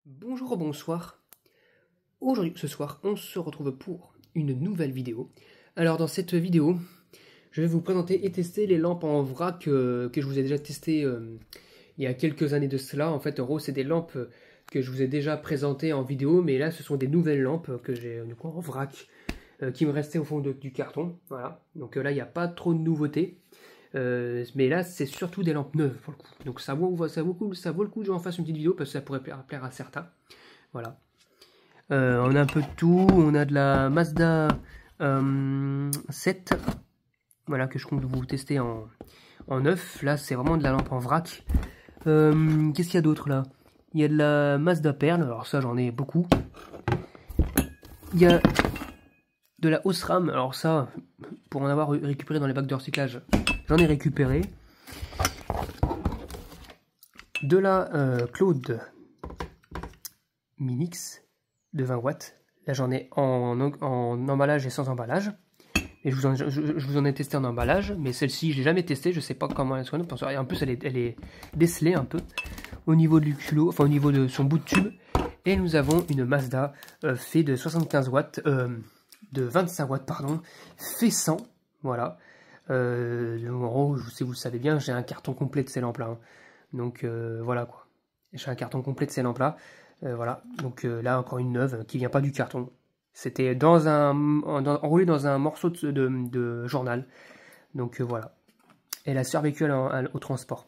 Bonjour, bonsoir. Aujourd'hui, ce soir, on se retrouve pour une nouvelle vidéo. Alors, dans cette vidéo, je vais vous présenter et tester les lampes en vrac que je vous ai déjà testées il y a quelques années de cela. En fait, en gros, c'est des lampes que je vous ai déjà présentées en vidéo, mais là, ce sont des nouvelles lampes que j'ai en vrac qui me restaient au fond du carton. Voilà. Donc là, il n'y a pas trop de nouveautés. Mais là, c'est surtout des lampes neuves pour le coup. Donc ça vaut le coup que j'en fasse une petite vidéo parce que ça pourrait plaire à certains. Voilà. On a un peu de tout. On a de la Mazda 7. Voilà, que je compte vous tester en neuf. Là, c'est vraiment de la lampe en vrac. Qu'est-ce qu'il y a d'autre là? Il y a de la Mazda Perle. Alors ça, j'en ai beaucoup. Il y a de la Osram. Alors ça, pour en avoir récupéré dans les bacs de recyclage, j'en ai récupéré. De la Claude Minix de 20 watts. Là, j'en ai en emballage et sans emballage. Et je vous en ai testé en emballage, mais celle-ci, je l'ai jamais testée. Je sais pas comment elle sonne. En plus, elle est décelée un peu au niveau du culot, enfin au niveau de son bout de tube. Et nous avons une Mazda fait de 75 watts, de 25 watts, pardon, fait 100. Voilà. En gros, si vous le savez bien, j'ai un carton complet de ces lampes-là. Hein. Donc voilà quoi. J'ai un carton complet de ces lampes-là. Voilà. Donc là, encore une neuve qui vient pas du carton. C'était enroulé dans un morceau de journal. Donc voilà. Elle a survécu au transport.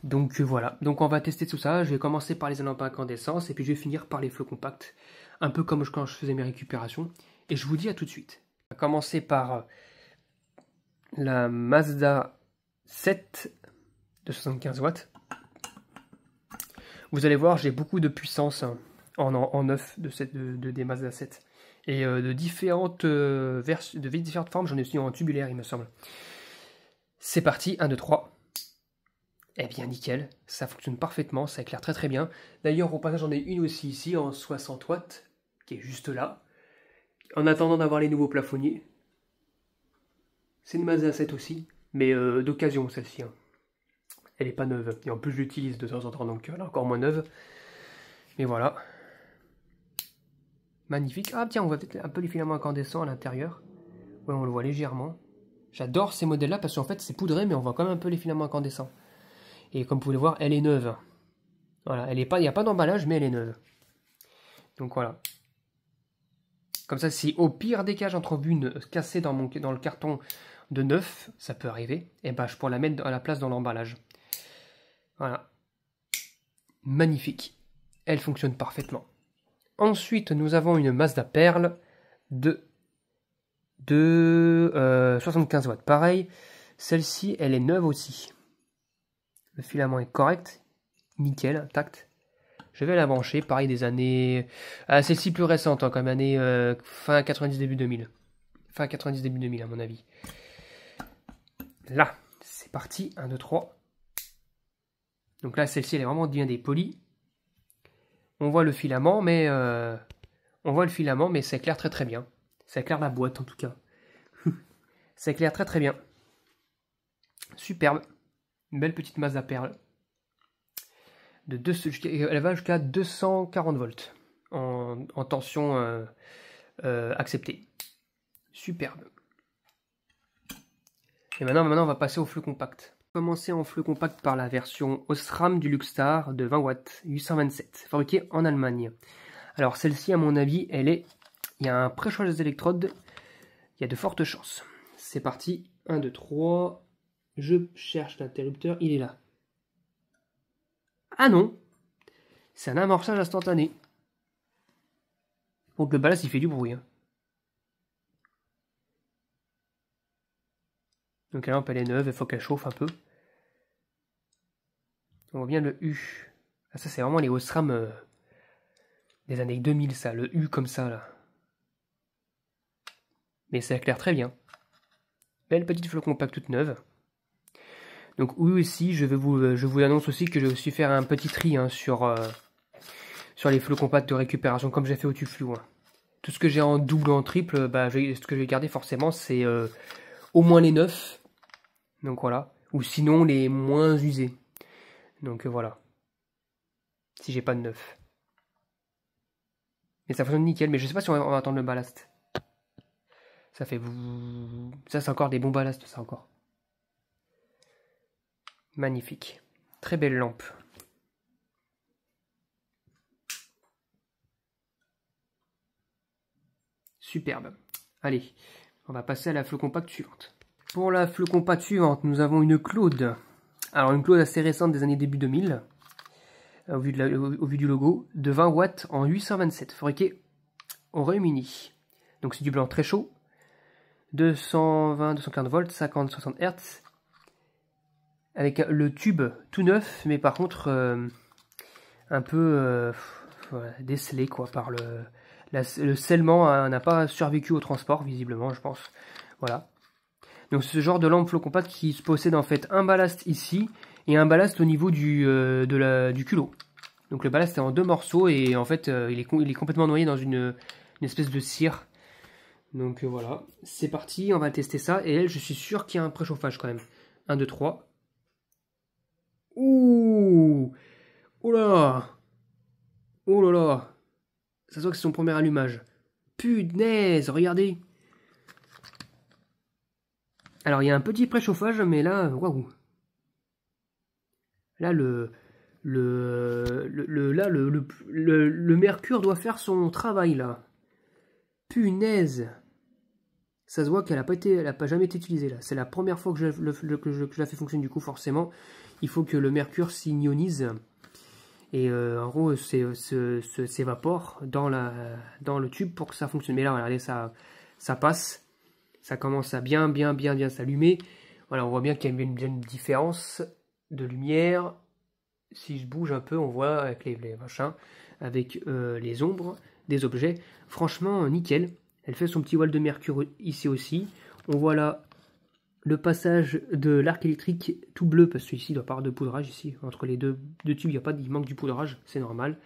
Donc voilà. Donc on va tester tout ça. Je vais commencer par les lampes à incandescence et puis je vais finir par les feux compacts. Un peu comme quand je faisais mes récupérations. Et je vous dis à tout de suite. On va commencer par la Mazda 7 de 75 watts. Vous allez voir, j'ai beaucoup de puissance en neuf des Mazda 7. Et de différentes formes, j'en ai aussi en tubulaire, il me semble. C'est parti, 1, 2, 3. Eh bien, nickel, ça fonctionne parfaitement, ça éclaire très très bien. D'ailleurs, au passage, j'en ai une aussi ici, en 60 watts, qui est juste là. En attendant d'avoir les nouveaux plafonniers. C'est une Mazda 7 aussi, mais d'occasion celle-ci. Hein. Elle n'est pas neuve, et en plus je l'utilise de temps en temps, donc elle est encore moins neuve. Mais voilà. Magnifique. Ah tiens, on voit peut-être un peu les filaments incandescents à l'intérieur. Ouais, on le voit légèrement. J'adore ces modèles-là parce qu'en fait c'est poudré, mais on voit quand même un peu les filaments incandescents. Et comme vous pouvez le voir, elle est neuve. Voilà, il n'y a pas d'emballage, mais elle est neuve. Donc voilà. Comme ça, si au pire des cas j'en trouve une cassée dans le carton de neuf, ça peut arriver, et ben je pourrais la mettre à la place dans l'emballage. Voilà. Magnifique. Elle fonctionne parfaitement. Ensuite, nous avons une Mazda Perle de 75 watts. Pareil, celle-ci, elle est neuve aussi. Le filament est correct, nickel, intact. Je vais la brancher, pareil des années... Ah, celle-ci plus récente, hein, comme année fin 90, début 2000. Fin 90, début 2000 à mon avis. Là, c'est parti, 1, 2, 3. Donc là, celle-ci, elle est vraiment bien dépolie. On voit le filament, mais ça éclaire très très bien. Ça éclaire la boîte en tout cas. Ça éclaire très très bien. Superbe. Une belle petite Mazda Perle. Elle va jusqu'à 240 volts en tension acceptée. Superbe. Et maintenant, on va passer au flux compact. Commencer en flux compact par la version Osram du Luxstar de 20 watts, 827, fabriquée en Allemagne. Alors celle-ci, à mon avis, il y a un pré-choix des électrodes, il y a de fortes chances. C'est parti, 1, 2, 3, je cherche l'interrupteur, il est là. Ah non, c'est un amorçage instantané. Donc le ballast, il fait du bruit. Hein. Donc la lampe, elle est neuve, il faut qu'elle chauffe un peu. On voit bien le U. Ah, ça, c'est vraiment les Osram des années 2000, ça, le U comme ça, là. Mais ça éclaire très bien. Belle petite flot compact toute neuve. Donc oui aussi, je vous annonce aussi que je vais aussi faire un petit tri hein, sur les flots compacts de récupération, comme j'ai fait au Tuflou. Hein. Tout ce que j'ai en double ou en triple, ce que je vais garder forcément, c'est au moins les neufs. Donc voilà. Ou sinon les moins usés. Donc voilà. Si j'ai pas de neuf. Mais ça fonctionne nickel, mais je sais pas si on va attendre le ballast. Ça fait... Ça, c'est encore des bons ballasts, ça encore. Magnifique. Très belle lampe. Superbe. Allez, on va passer à la flow compacte suivante. Pour la flow compacte suivante, nous avons une Claude. Alors, une Claude assez récente des années début 2000. Au vu du logo, de 20 watts en 827, fabriqué au Royaume-Uni. Donc c'est du blanc très chaud, 220-240 volts, 50-60 Hz, avec le tube tout neuf, mais par contre un peu voilà, décelé quoi, par le scellement n'a pas survécu au transport, visiblement, je pense. Voilà. Donc c'est ce genre de lampe flow compacte qui se possède en fait un ballast ici, et un ballast au niveau du culot. Donc le ballast est en deux morceaux et en fait il est complètement noyé dans une espèce de cire. Donc voilà, c'est parti, on va tester ça. Et elle, je suis sûr qu'il y a un préchauffage quand même. 1, 2, 3. Ouh! Oh là! Oh là là! Ça se voit que c'est son premier allumage. Punaise, regardez! Alors il y a un petit préchauffage, mais là, waouh! Là, le mercure doit faire son travail, là. Punaise! Ça se voit qu'elle n'a pas jamais été utilisée, là. C'est la première fois que je la fais fonctionner, du coup, forcément. Il faut que le mercure s'ionise. Et en gros, s'évapore dans le tube pour que ça fonctionne. Mais là, regardez, ça passe. Ça commence à bien s'allumer. Voilà, on voit bien qu'il y a une différence de lumière. Si je bouge un peu, on voit avec les machins, avec les ombres des objets. Franchement, nickel. Elle fait son petit voile de mercure ici aussi. On voit là le passage de l'arc électrique tout bleu, parce qu'ici il doit pas avoir de poudrage. Ici, entre les deux tubes, il manque du poudrage, c'est normal.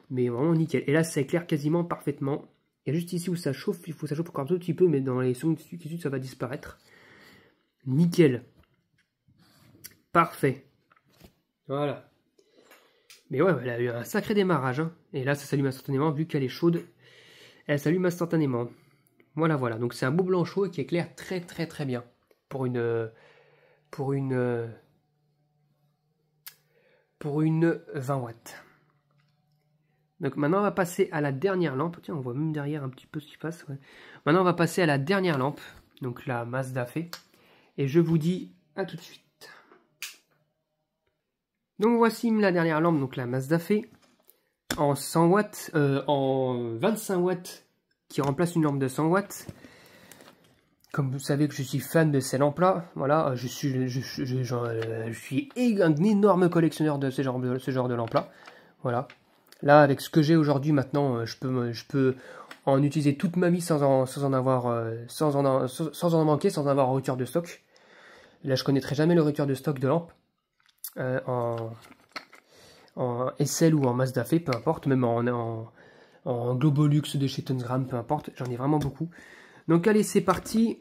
Mais vraiment nickel. Et là, ça éclaire quasiment parfaitement. Il y a juste ici où ça chauffe, il faut que ça chauffe encore un tout petit peu, mais dans les secondes qui suivent, ça va disparaître. Nickel. Parfait. Voilà. Mais ouais, elle a eu un sacré démarrage. Hein. Et là, ça s'allume instantanément, vu qu'elle est chaude. Elle s'allume instantanément. Voilà, voilà. Donc c'est un beau blanc chaud qui éclaire très bien. Pour une 20 watts. Donc maintenant on va passer à la dernière lampe. Tiens, on voit même derrière un petit peu ce qui passe. Ouais. Maintenant on va passer à la dernière lampe. Donc la Mazda Fé. Et je vous dis à tout de suite. Donc voici la dernière lampe, donc la Mazda Fé. En 100 watts, en 25 watts, qui remplace une lampe de 100 watts. Comme vous savez que je suis fan de ces lampes-là, voilà, je suis un énorme collectionneur de ce genre de lampes-là. Voilà. Là, avec ce que j'ai aujourd'hui, maintenant, je peux en utiliser toute ma vie sans en manquer, sans avoir en rupture de stock. Là, je connaîtrai jamais le rupture de stock de lampes. En SL ou en Mazda Fé, peu importe, même en Globolux de chez Tonsgram, peu importe, j'en ai vraiment beaucoup. Donc allez, c'est parti,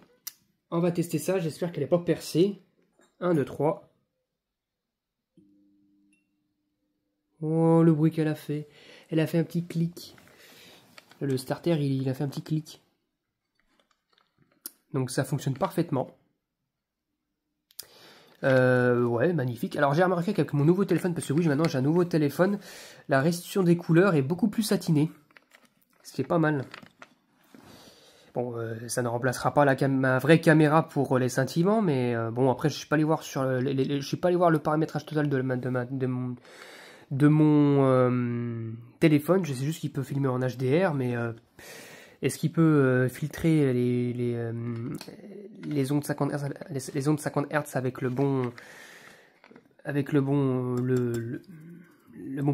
on va tester ça, j'espère qu'elle n'est pas percée. 1, 2, 3. Oh, le bruit qu'elle a fait. Elle a fait un petit clic. Le starter, il a fait un petit clic. Donc ça fonctionne parfaitement. Ouais, magnifique. Alors j'ai remarqué qu'avec mon nouveau téléphone, parce que oui, maintenant j'ai un nouveau téléphone, la restitution des couleurs est beaucoup plus satinée. Ce qui est pas mal. Bon, ça ne remplacera pas ma vraie caméra pour les scintillements, mais bon, après je suis pas allé voir je suis pas allé voir le paramétrage total de mon téléphone. Je sais juste qu'il peut filmer en HDR, mais est-ce qu'il peut filtrer les ondes 50 Hz, les ondes 50 Hz avec le bon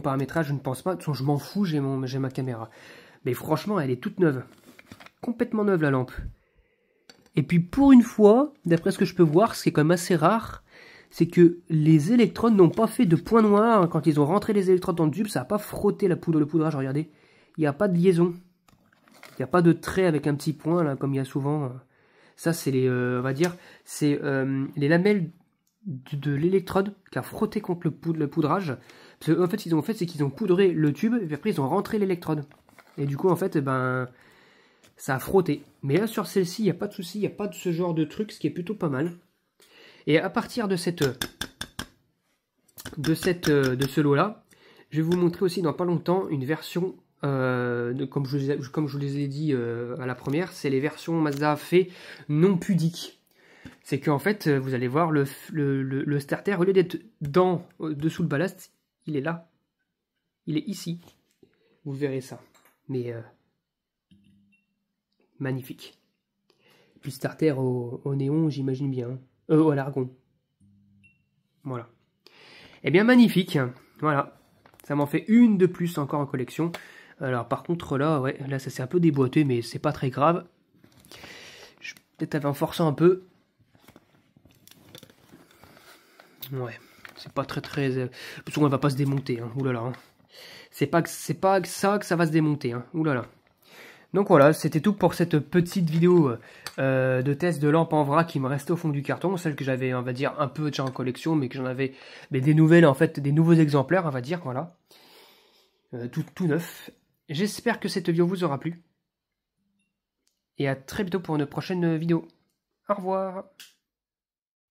paramétrage? Je ne pense pas. De toute façon, je m'en fous, j'ai ma caméra. Mais franchement, elle est toute neuve. Complètement neuve la lampe. Et puis pour une fois, d'après ce que je peux voir, ce qui est quand même assez rare, c'est que les électrodes n'ont pas fait de point noir. Quand ils ont rentré les électrodes dans le tube, ça n'a pas frotté le poudrage, regardez. Il n'y a pas de liaison. Il n'y a pas de trait avec un petit point, là, comme il y a souvent. Ça, c'est on va dire, c'est les lamelles de l'électrode qui a frotté contre le poudrage. Parce qu'en fait, ce qu'ils ont fait, c'est qu'ils ont poudré le tube, et puis après, ils ont rentré l'électrode. Et du coup, en fait, ben, ça a frotté. Mais là, sur celle-ci, il n'y a pas de souci, il n'y a pas de ce genre de truc, ce qui est plutôt pas mal. Et à partir de ce lot-là, je vais vous montrer aussi dans pas longtemps une version, comme je vous les ai dit à la première, c'est les versions Mazda fait non pudiques. C'est qu'en fait, vous allez voir le starter, au lieu d'être dessous le ballast, il est là. Il est ici. Vous verrez ça. Mais magnifique. Puis starter au néon, j'imagine bien. Au l'argon. Voilà. Eh bien, magnifique. Voilà. Ça m'en fait une de plus encore en collection. Alors, par contre, là, ouais, là, ça s'est un peu déboîté, mais c'est pas très grave. Je vais peut-être en forçant un peu. Ouais. C'est pas très. Parce qu'on va pas se démonter. Hein. Ouh là là. Hein. C'est pas ça que ça va se démonter. Hein. Ouh là là. Donc voilà, c'était tout pour cette petite vidéo de test de lampe en vrac qui me restait au fond du carton, celle que j'avais, on va dire, un peu déjà en collection, mais que j'en avais des nouvelles, en fait, des nouveaux exemplaires, on va dire, voilà. Tout neuf. J'espère que cette vidéo vous aura plu. Et à très bientôt pour une prochaine vidéo. Au revoir.